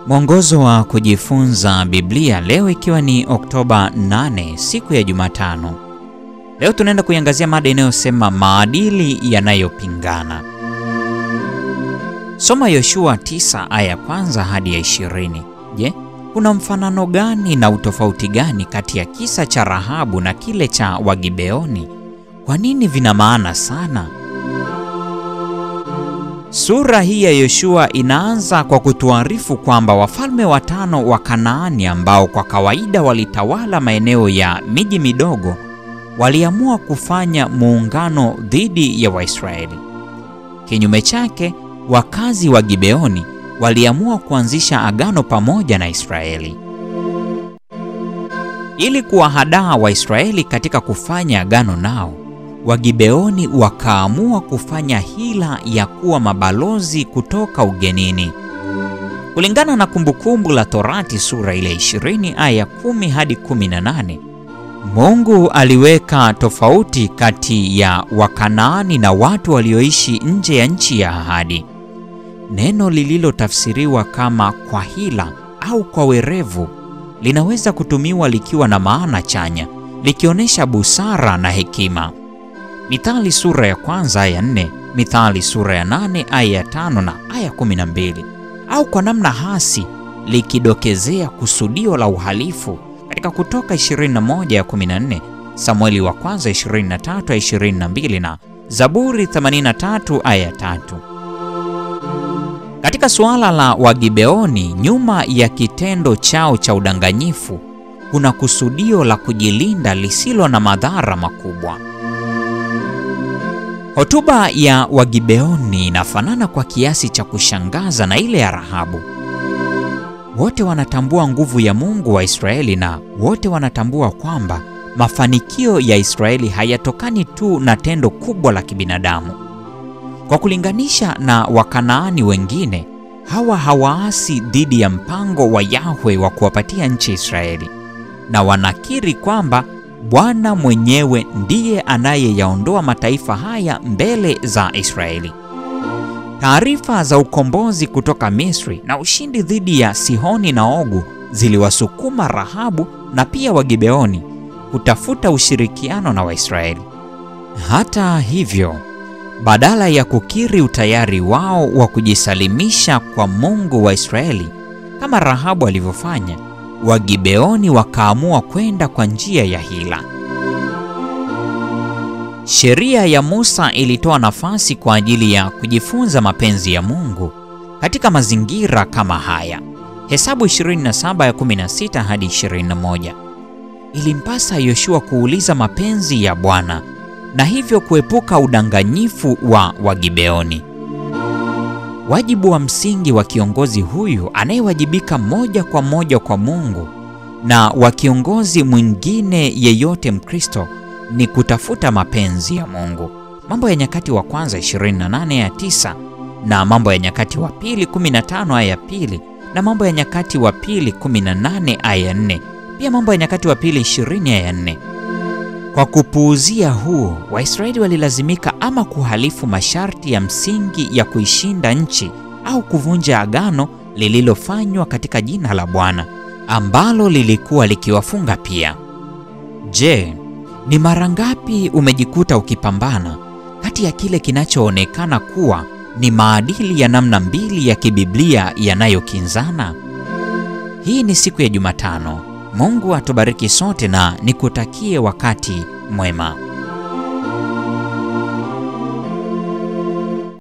Mwongozo wa kujifunza Biblia leo ikiwa ni Oktoba 8, siku ya Jumatano. Leo tunaenda kuiangazia mada inayosema maadili yanayopingana. Soma Yoshua 9 aya ya kwanza hadi ya 20. Je, kuna mfanano gani na utofauti gani kati ya kisa cha Rahabu na kile cha Wagibeoni? Kwa nini vina maana sana? Sura hii ya Yoshua inaanza kwa kutuarifu kwamba wafalme watano wa Kanaani ambao kwa kawaida walitawala maeneo ya miji midogo waliamua kufanya muungano dhidi ya Waisraeli. Kinyume chake, wakazi wa Gibeoni waliamua kuanzisha agano pamoja na Israeli. Ili kuwahadaa Waisraeli katika kufanya agano nao, Wagibeoni wakaamua kufanya hila ya kuwa mabalozi kutoka ugenini. Kulingana na Kumbukumbu la Torati sura ile 20 aya 10 hadi 18, Mungu aliweka tofauti kati ya Wakanaani na watu walioishi nje ya nchi ya ahadi. Neno lililotafsiriwa kama kwa hila au kwa werevu linaweza kutumiwa likiwa na maana chanya, likionyesha busara na hekima. Mithali sura ya 1 aya 4, Mithali sura ya 8 aya ya 5 na aya 12, au kwa namna hasi likidokezea kusudio la uhalifu katika Kutoka 21 ya 14, Samueli wa 1 23 ya 22 na Zaburi 83 aya 3. Katika suala la Wagibeoni, nyuma ya kitendo chao cha udanganyifu kuna kusudio la kujilinda lisilo na madhara makubwa. Hotuba ya Wagibeoni inafanana kwa kiasi cha kushangaza na ile ya Rahabu. Wote wanatambua nguvu ya Mungu wa Israeli na wote wanatambua kwamba mafanikio ya Israeli hayatokani tu na tendo kubwa la kibinadamu. Kwa kulinganisha na Wakanaani wengine, hawa hawaasi dhidi ya mpango wa Yahwe wa kuwapatia nchi Israeli, na wanakiri kwamba Bwana mwenyewe ndiye anayeyaondoa mataifa haya mbele za Israeli. Taarifa za ukombozi kutoka Misri na ushindi dhidi ya Sihoni na Ogu ziliwasukuma Rahabu na pia Wagibeoni kutafuta ushirikiano na Waisraeli. Hata hivyo, badala ya kukiri utayari wao wa kujisalimisha kwa Mungu wa Israeli kama Rahabu alivyofanya, Wagibeoni wakaamua kwenda kwa njia ya hila. Sheria ya Musa ilitoa nafasi kwa ajili ya kujifunza mapenzi ya Mungu katika mazingira kama haya. Hesabu 27 ya 16 hadi 21. Ilimpasa Yoshua kuuliza mapenzi ya Bwana na hivyo kuepuka udanganyifu wa Wagibeoni. Wajibu wa msingi wa kiongozi huyu anayewajibika moja kwa moja kwa Mungu na wa kiongozi mwingine yeyote Mkristo ni kutafuta mapenzi ya Mungu. Mambo ya Nyakati wa kwanza 28 ya 9 na Mambo ya Nyakati wa pili 15 aya ya 2 na Mambo ya Nyakati wa pili 18 aya ya 4, pia Mambo ya Nyakati wa pili 20 aya ya 4. Kwa kupuuzia huo, Waisraeli walilazimika ama kuhalifu masharti ya msingi ya kuishinda nchi au kuvunja agano lililofanywa katika jina la Bwana ambalo lilikuwa likiwafunga pia. Je, ni mara ngapi umejikuta ukipambana kati ya kile kinachoonekana kuwa ni maadili ya namna mbili ya kibiblia yanayokinzana? Hii ni siku ya Jumatano. Mungu atubariki sote na nikutakie wakati mwema.